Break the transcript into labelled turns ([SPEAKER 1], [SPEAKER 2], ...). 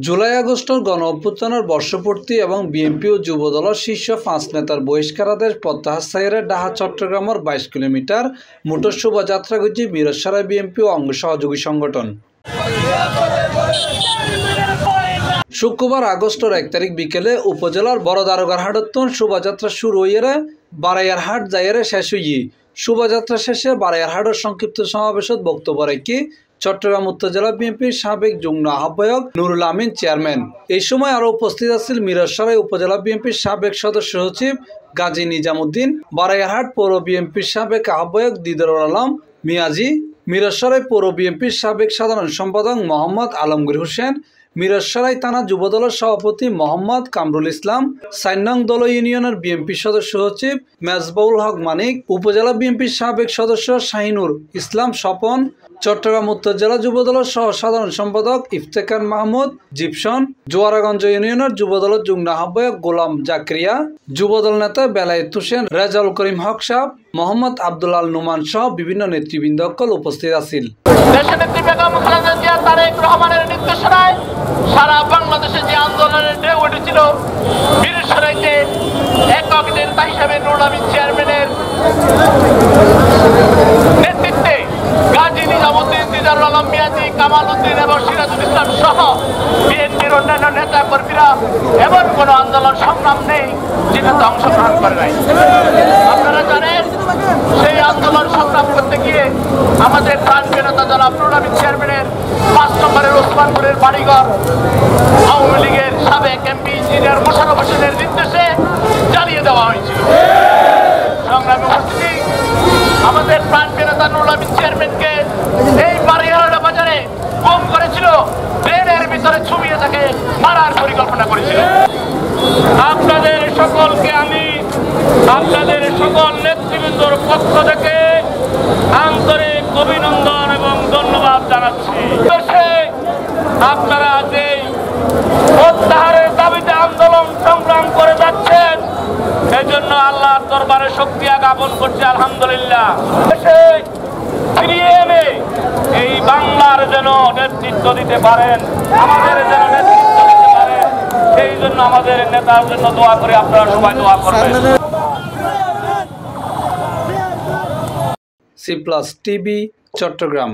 [SPEAKER 1] জুলাই আগস্টের গণ অভ্যুত্থানের বর্ষপূর্তি এবং বিএনপি ও যুবদলের শীর্ষ 5 নেতার বহিষ্কারাদেশ প্রত্যাহার ডাহা চট্টগ্রামের 22 কিলোমিটার মোটর শোভাযাত্রা করছে মিরসরাই বিএনপি ও অঙ্গ সহযোগী সংগঠন। শুক্রবার আগস্টের 1 তারিখ বিকেলে উপজেলার বড় দারোগারহাটতন শোভাযাত্রা শুরু হইয়ে বারাইয়ারহাট যাইয়ে শেষ হইয়ে শোভাযাত্রা শেষে বারাইয়ারহাটের সংক্ষিপ্ত সমাবেশত বক্তব্য রেখে চট্টগ্রাম উত্তর জেলা বিএনপির সাবেক যুগ্ম আহ্বায়ক নুরুল আমিন চেয়ারম্যান। এই সময় আরও উপস্থিত আছেন মিরসরাই উপজেলা বিএনপির সাবেক সদস্য সচিব গাজী নিজামুদ্দিন, বারাইয়ারহাট পৌর বিএনপির সাবেক আহ্বায়ক দিদারুল আলম মিয়াজি, মিরসরাই পৌর বিএনপির সাবেক সাধারণ সম্পাদক মোহাম্মদ আলমগীর হোসেন, মিরসরাই থানা যুবদলের সভাপতি মোহাম্মদ কামরুল ইসলাম, 4 নং দল ইউনিয়নের বিএনপি সদস্য সচিব মেজবাউল হক মানিক, উপজেলা বিএনপির সাবেক সদস্য শাহিনুর ইসলাম স্বপন, চট্টগ্রাম উত্তর জেলা যুবদলের সহ সাধারণ সম্পাদক ইফতেখার মাহমুদ জিপসন, জোয়ারাগঞ্জ ইউনিয়নের যুবদলের যুগ্ম আহ্বায়ক গোলাম জাকরিয়া, যুবদল নেতা বেলায়েত হোসেন, রেজাউল করিম হক সাহ, মোহাম্মদ আব্দুল আল নুমান সহ বিভিন্ন নেতৃবৃন্দ উপস্থিত আছেন।
[SPEAKER 2] দেশনেত্রী বেগম খালেদা জিয়া তারেক রহমানের নির্দেশনায় সারা বাংলাদেশে যে আন্দোলনের ঢেউ উঠেছিল, মিরসরাইতে একক নেতা হিসেবে নুরুল আমিন চেয়ারম্যানের নেতৃত্বে গাজী নিজামুদ্দিন, দিদারুল আলম মিয়াজি, কামাল উদ্দিন এবং সিরাজুল ইসলাম সহ বিএনপির অন্যান্য নেতা কর্মীরা এমন কোনো আন্দোলন সংগ্রাম নেই যেটাতে অংশগ্রহণ করে নাই। আপনারা জানেন, সেই আন্দোলন সংগ্রাম করতে গিয়ে আমাদের প্রাণপ্রিয় নেতা জনাব নুরুল আমিন চেয়ারম্যানের 5 নম্বরের ওসমানপুরের বাড়িঘর আওয়ামী লীগের সাবেক এমপি ইঞ্জিনিয়ার মোশাররফ হোসেনের নির্দেশে জ্বালিয়ে দেওয়া হয়েছিল। সংগ্রামী উপস্থিতি, আমাদের প্রাণপ্রিয় নেতা নুরুল আমিন চেয়ারম্যানকে এই বাড়িঘর বাজারে গুম করেছিল, ট্রেনের ভিতরে ছুমিয়ে তাকে মারার পরিকল্পনা করেছিল। আপনাদের সকলকে আমি আপনাদের সকল নেতৃবৃন্দর পক্ষ থেকে আন্তরিক অভিনন্দন এবং ধন্যবাদ জানাচ্ছি। আপনারা যেই প্রত্যাহারের দাবিতে আন্দোলন সংগ্রাম করে যাচ্ছেন, এজন্য আল্লাহর দরবারে শুকরিয়া জ্ঞাপন করছি, আলহামদুলিল্লাহ। দেশে ফিরিয়ে এনে এই বাংলার যেন নেতৃত্ব দিতে পারেন, আমাদের যেন নেতৃত্ব দিতে পারেন, সেই জন্য আমাদের নেতার জন্য দোয়া করে আপনারা সবাই দোয়া করবেন।
[SPEAKER 1] C+ TV Chittagong.